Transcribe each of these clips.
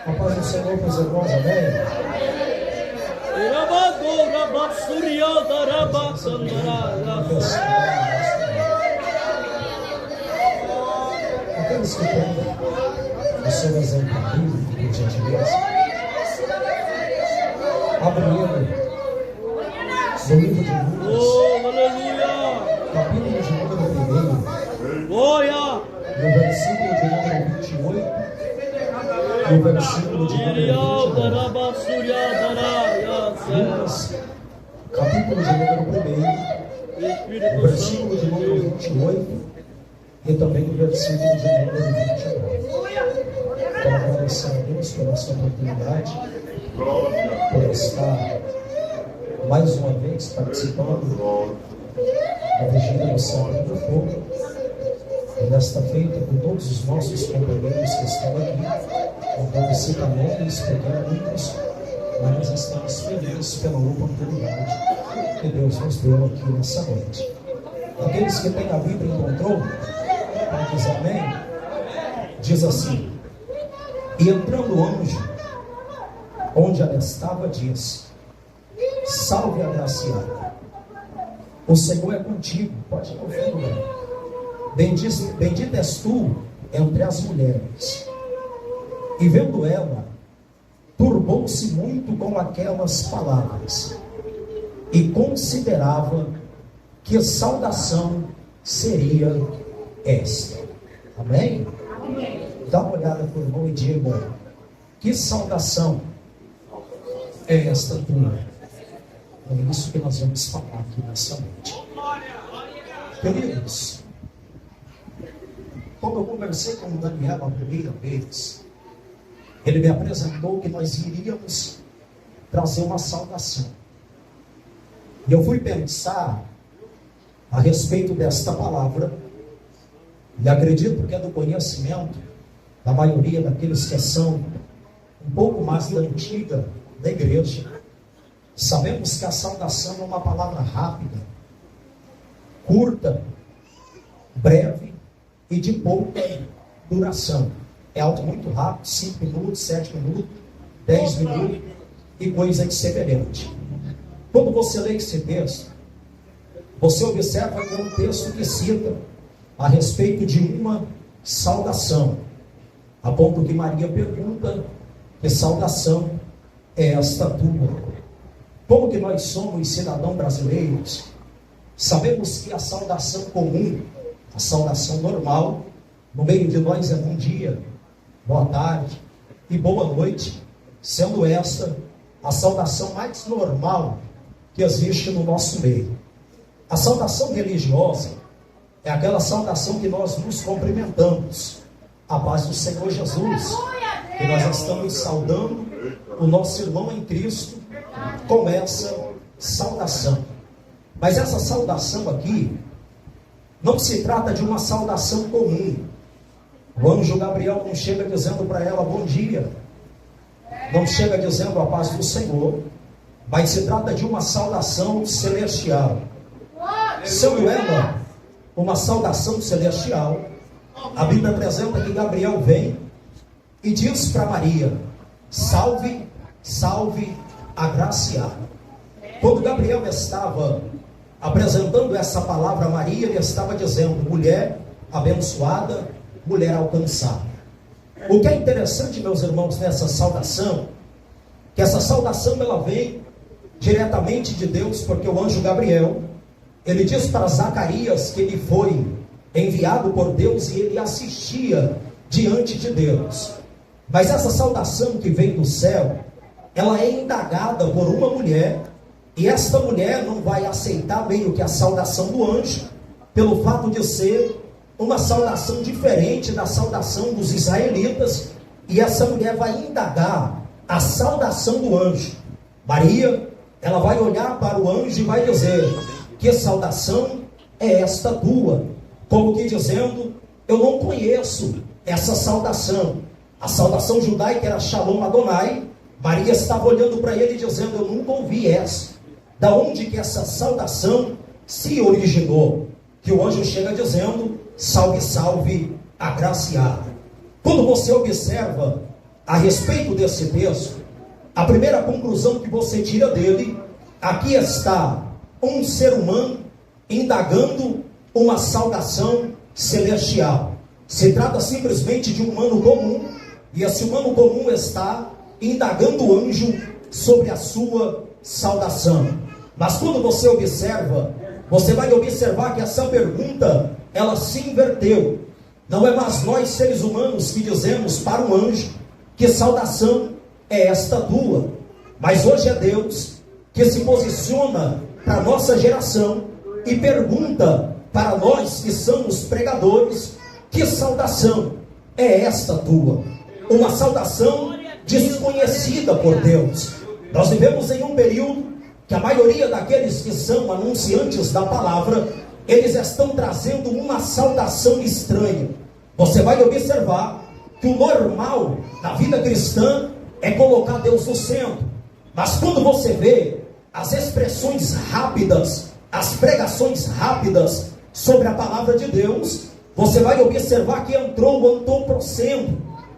A paz do Senhor para os irmãos, amém? Aqueles que têm o seu exemplo bíblico, por gentileza, abre o livro do livro de Lucas, capítulo de número 1, no versículo de número 28, no versículo de número 29. Lucas, capítulo de número 1, no versículo de número 28 e também no versículo de número 29. Quero agradecer a Deus pela sua oportunidade, por estar mais uma vez participando da vigília do Santo do Fogo, e nesta feita com todos os nossos companheiros que estão aqui. Não vou citar nomes, pequenos muitos, mas estamos felizes pela oportunidade que Deus nos deu aqui nessa noite. Aqueles que têm a Bíblia encontrou, diz amém, diz assim: e entrando o anjo, onde ela estava, diz: salve a agraciada, o Senhor é contigo. Pode ouvir, né? Bendita és tu entre as mulheres. E vendo ela, turbou-se muito com aquelas palavras, e considerava que saudação seria esta. Amém? Amém. Dá uma olhada para o irmão e diga: que saudação é esta tua? É isso que nós vamos falar aqui nessa noite. Queridos, quando eu conversei com o Daniel a primeira vez, ele me apresentou que nós iríamos trazer uma saudação. E eu fui pensar a respeito desta palavra, e acredito que é do conhecimento da maioria daqueles que são um pouco mais da antiga da igreja. Sabemos que a saudação é uma palavra rápida, curta, breve e de pouca duração. É algo muito rápido, 5 minutos, 7 minutos, 10 minutos e coisa semelhante. Quando você lê esse texto, você observa que é um texto que cita a respeito de uma saudação, a ponto que Maria pergunta: que saudação é esta tua? Como que nós somos cidadãos brasileiros, sabemos que a saudação comum, a saudação normal, no meio de nós é bom dia, boa tarde e boa noite, sendo esta a saudação mais normal que existe no nosso meio. A saudação religiosa é aquela saudação que nós nos cumprimentamos, a paz do Senhor Jesus, que nós estamos saudando o nosso irmão em Cristo com essa saudação. Mas essa saudação aqui não se trata de uma saudação comum. O anjo Gabriel não chega dizendo para ela bom dia, não chega dizendo a paz do Senhor, mas se trata de uma saudação celestial. Sendo ela uma saudação celestial, a Bíblia apresenta que Gabriel vem e diz para Maria: salve, salve, agraciada. Quando Gabriel estava apresentando essa palavra a Maria, ele estava dizendo: mulher abençoada, mulher alcançada. O que é interessante, meus irmãos, nessa saudação, que essa saudação ela vem diretamente de Deus, porque o anjo Gabriel, ele diz para Zacarias que ele foi enviado por Deus e ele assistia diante de Deus. Mas essa saudação que vem do céu, ela é indagada por uma mulher, e esta mulher não vai aceitar meio que a saudação do anjo, pelo fato de ser uma saudação diferente da saudação dos israelitas, e essa mulher vai indagar a saudação do anjo. Maria, ela vai olhar para o anjo e vai dizer: que saudação é esta tua? Como que dizendo: eu não conheço essa saudação. A saudação judaica era Shalom Adonai. Maria estava olhando para ele e dizendo: eu nunca ouvi essa. Da onde que essa saudação se originou? Que o anjo chega dizendo: salve, salve, agraciada. Quando você observa a respeito desse texto, a primeira conclusão que você tira dele, aqui está um ser humano indagando uma saudação celestial. Se trata simplesmente de um humano comum, e esse humano comum está indagando o anjo sobre a sua saudação. Mas quando você observa, você vai observar que essa pergunta, ela se inverteu. Não é mais nós seres humanos que dizemos para um anjo que saudação é esta tua, mas hoje é Deus que se posiciona para a nossa geração e pergunta para nós que somos pregadores: que saudação é esta tua? Uma saudação desconhecida por Deus. Nós vivemos em um período que a maioria daqueles que são anunciantes da palavra, eles estão trazendo uma saudação estranha. Você vai observar que o normal na vida cristã é colocar Deus no centro. Mas quando você vê as expressões rápidas, as pregações rápidas sobre a palavra de Deus, você vai observar que entrou o antropocentro.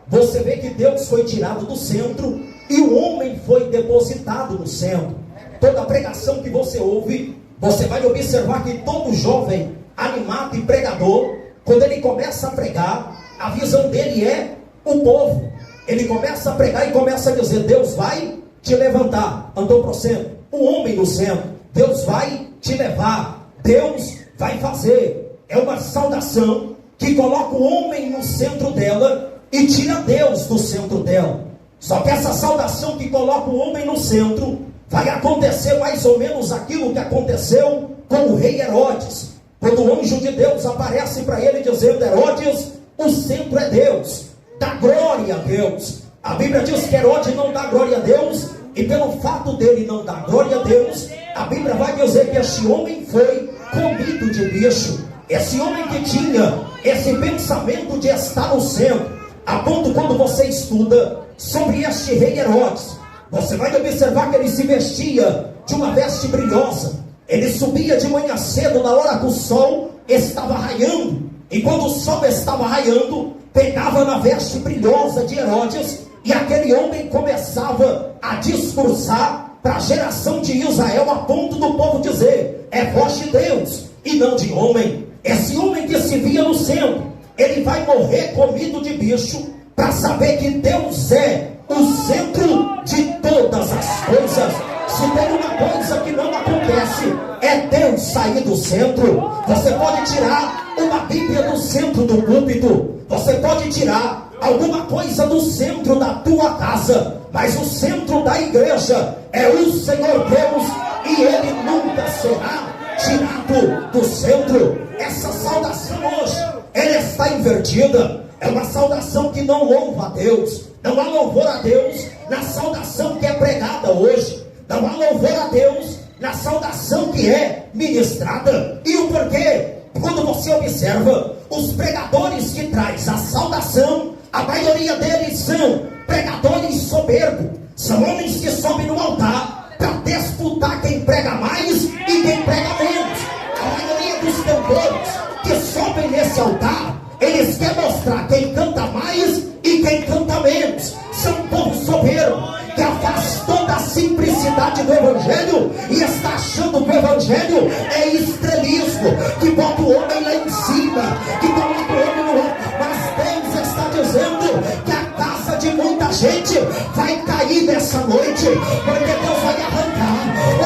Você vê que Deus foi tirado do centro e o homem foi depositado no centro. Toda pregação que você ouve, você vai observar que todo jovem animado e pregador, quando ele começa a pregar, a visão dele é o povo. Ele começa a pregar e começa a dizer: Deus vai te levantar, antropocentro, o homem no centro, Deus vai te levar, Deus vai fazer. É uma saudação que coloca o homem no centro dela e tira Deus do centro dela. Só que essa saudação que coloca o homem no centro, vai acontecer mais ou menos aquilo que aconteceu com o rei Herodes, quando o anjo de Deus aparece para ele dizendo: Herodes, o centro é Deus, dá glória a Deus. A Bíblia diz que Herodes não dá glória a Deus, e pelo fato dele não dar glória a Deus, a Bíblia vai dizer que esse homem foi comido de bicho. Esse homem que tinha esse pensamento de estar no centro, a ponto, quando você estuda sobre este rei Herodes, você vai observar que ele se vestia de uma veste brilhosa. Ele subia de manhã cedo, na hora que o sol estava raiando, e quando o sol estava raiando, pegava na veste brilhosa de Herodes, e aquele homem começava a discursar para a geração de Israel, a ponto do povo dizer: é voz de Deus e não de homem. Esse homem que se via no centro, ele vai morrer comido de bicho, para saber que Deus é o centro de todas as coisas. Se tem uma coisa que não acontece, é Deus sair do centro. Você pode tirar uma Bíblia do centro do púlpito, você pode tirar alguma coisa do centro da tua casa, mas o centro da igreja é o Senhor Deus, e Ele nunca será tirado do centro. Essa saudação hoje, ela está invertida. É uma saudação que não louva a Deus. Não há louvor a Deus na saudação que é pregada hoje. Não há louvor a Deus na saudação que é ministrada. E o porquê? Quando você observa os pregadores que traz a saudação, a maioria deles são pregadores soberbos. São homens que sobem no altar para disputar quem prega mais e quem prega menos. A maioria dos cantores que sobem nesse altar, eles querem mostrar quem canta mais e quem canta menos. São um povo soberbo que afastou da simplicidade do Evangelho e está achando que o Evangelho é estrelismo, que bota o homem lá em cima, que coloca o homem no alto. Mas Deus está dizendo que a casa de muita gente vai cair nessa noite, porque Deus vai arrancar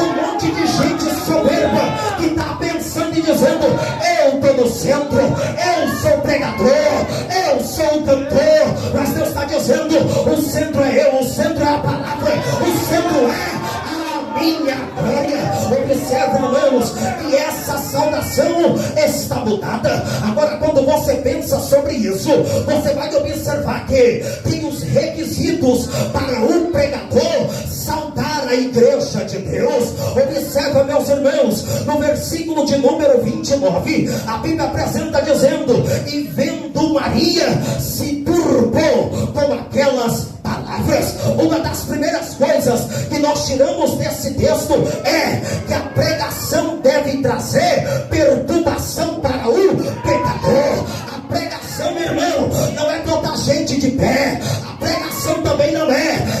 um monte de gente soberba que está pensando e dizendo: eu estou no centro, eu sou pregador, eu sou o cantor. Mas Deus está dizendo: o centro é eu, o centro é a palavra, o centro é a minha glória. Observa, irmãos, que essa saudação está mudada. Agora, quando você pensa sobre isso, você vai observar que tem os requisitos para um pregador saudar a igreja de Deus. Observa, meus irmãos, no versículo de número 29, a Bíblia apresenta dizendo: e vendo Maria, se turbou com aquelas palavras. Uma das primeiras coisas que nós tiramos desse texto é que a pregação deve trazer perturbação para o pecador. A pregação, meu irmão, não é botar gente de pé. A pregação também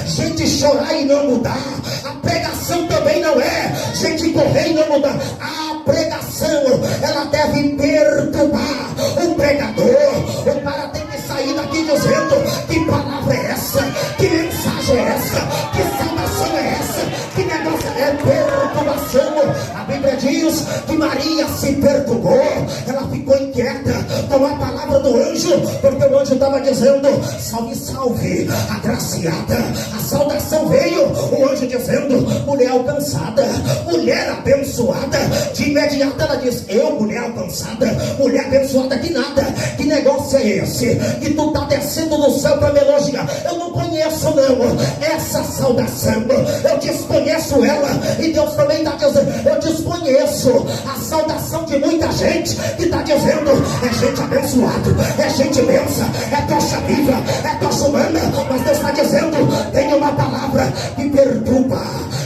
gente chorar e não mudar. A pregação também não é gente correr e não mudar. A pregação, ela deve perturbar o pregador. O cara tem que sair daqui dizendo: que palavra é essa? Que mensagem é essa? Que saudação é essa? Que negócio é perturbação? A Bíblia diz que Maria se perturbou, ela ficou inquieta com a palavra do anjo, porque o anjo estava dizendo: salve, salve, agraciada. A saudação veio, o anjo dizendo: mulher alcançada, mulher abençoada. De imediato ela diz: eu, mulher alcançada, mulher abençoada, que nada, que negócio é esse? Que tu está descendo do céu para me elogiar? Eu não conheço não essa saudação, eu desconheço ela. E Deus também está dizendo: eu desconheço a saudação de muita gente que está dizendo: é gente abençoada, é gente benção, é tocha viva, é tocha humana. Mas Deus está dizendo: tem uma palavra que perturba,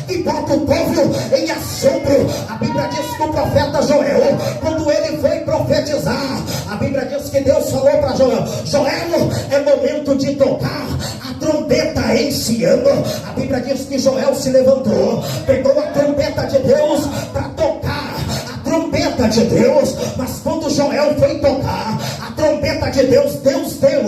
que bota o povo em assombro. A Bíblia diz que o profeta Joel, quando ele foi profetizar, a Bíblia diz que Deus falou para Joel: Joel, é momento de tocar a trombeta em Sião. A Bíblia diz que Joel se levantou, pegou a trombeta de Deus para tocar a trombeta de Deus. Mas quando Joel foi tocar a trombeta de Deus, Deus deu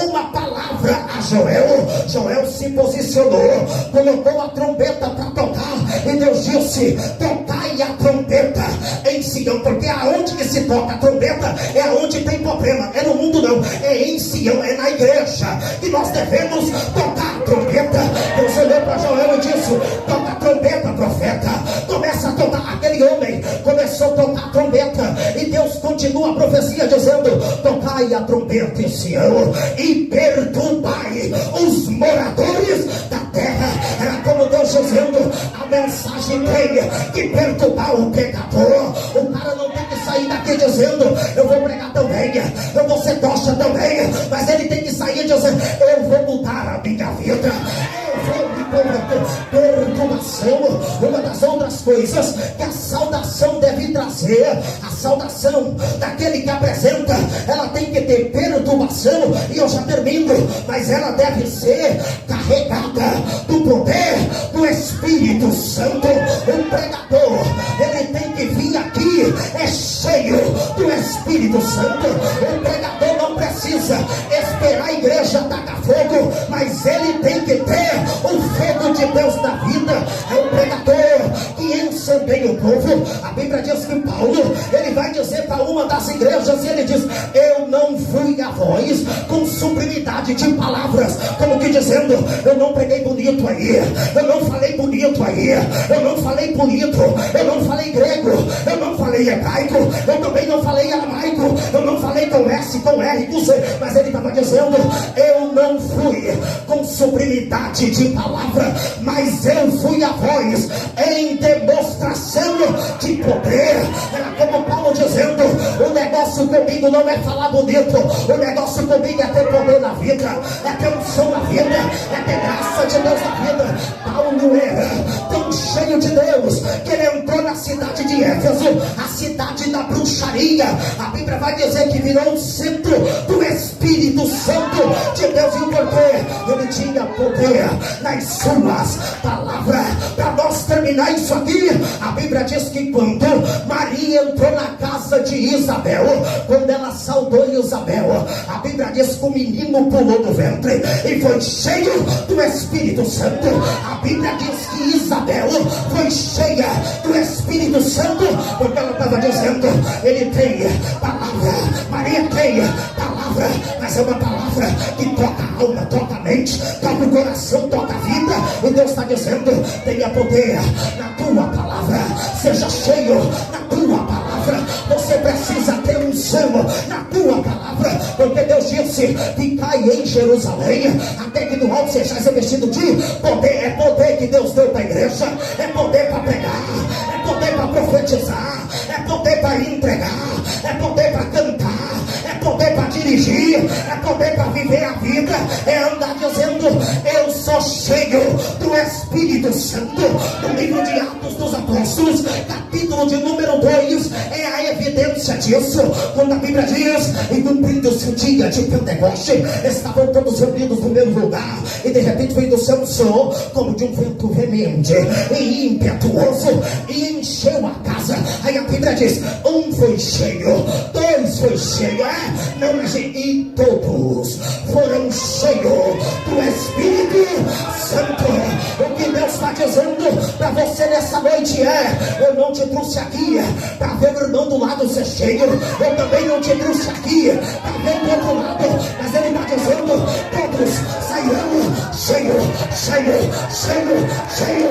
uma palavra a Joel. Joel se posicionou, colocou a trombeta para tocar, e Deus disse: tocai a trombeta em Sião. Porque aonde que se toca a trombeta é aonde tem problema. É no mundo não, é em Sião, é na igreja que nós devemos tocar a trombeta. Deus olhou para Joel e disse: toca a trombeta, profeta. Começa a tocar. Aquele homem começou a tocar a trombeta, e Deus continua a profecia dizendo: tocai a trombeta em Sião e perturbai os moradores da terra. Era como Deus dizendo: a mensagem tem que perturbar o pecador. O cara não tem que sair daqui dizendo: eu vou pregar também, eu vou ser tocha também. Mas ele tem que sair dizendo: eu vou mudar a minha vida, eu vou me converter. Perturbação, uma das outras coisas que a saudação deve trazer, a saudação daquele que apresenta, ela tem que ter perturbação. E eu já termino, mas ela deve ser carregada do poder do Espírito Santo. O pregador, ele tem que vir aqui cheio do Espírito Santo. O pregador não precisa esperar a igreja tacar fogo, mas ele tem que ter o fogo de Deus na vida. É o pregador que incendeia o povo. A Bíblia diz que Paulo, ele vai dizer para uma das igrejas, e ele diz: eu não fui a voz com sublimidade de palavras, como que dizendo: eu não preguei bonito aí, eu não falei bonito aí, eu não falei bonito, eu não falei grego, eu não falei hebraico, eu também não falei aramaico, eu não falei com S, com R, com C. Mas ele estava dizendo: eu não fui com sublimidade de palavra, mas eu fui a voz em demonstração de poder. Era como Paulo dizendo: o negócio comigo não é falar bonito, o negócio comigo é ter poder na vida, é ter unção na vida, é ter graça de Deus na vida. Paulo era tão cheio de Deus que ele entrou na cidade de Éfeso, a cidade da bruxaria. A Bíblia vai dizer que virou um centro do Espírito Santo de Deus. E o porquê? Ele tinha poder nas suas palavras. Para nós terminar isso aqui, a Bíblia diz que quando Maria entrou na casa de Isabel, quando ela saudou Isabel, a Bíblia diz que o menino pulou do ventre e foi cheio do Espírito Santo. A Bíblia diz que Isabel foi cheia do Espírito Santo, porque ela estava dizendo: ele tem palavra, Maria tem palavra, mas é uma palavra que toca a alma, toca a mente, toca o coração, toca a vida. E Deus está dizendo: tenha poder na tua palavra, seja cheio na tua palavra. Você precisa ter unção na tua palavra, porque Deus disse: ficai em Jerusalém até que no alto sejais revestido de poder. É poder que Deus deu para a igreja, é poder para pregar, é poder para profetizar, é poder para entregar, é poder para cantar, é poder para dirigir, é poder para viver a vida, é andar dizendo: eu sou cheio do Espírito Santo. No livro de Atos dos Apóstolos, capítulo de número 2, é a evidência disso, quando a Bíblia diz: e cumprindo-se o dia de Pentecoste, estavam todos reunidos no mesmo lugar, e de repente veio do céu como de um vento veemente e impetuoso, e encheu a casa. Aí a Bíblia diz: um foi cheio, dois foi cheio, não, e todos foram cheios do Espírito Santo. O que Deus está dizendo para você nessa noite eu não te trouxe aqui para ver o irmão do lado ser cheio, eu também não te trouxe aqui para ver do outro lado, mas Ele está dizendo: todos sairão cheio, cheio, cheio, cheio.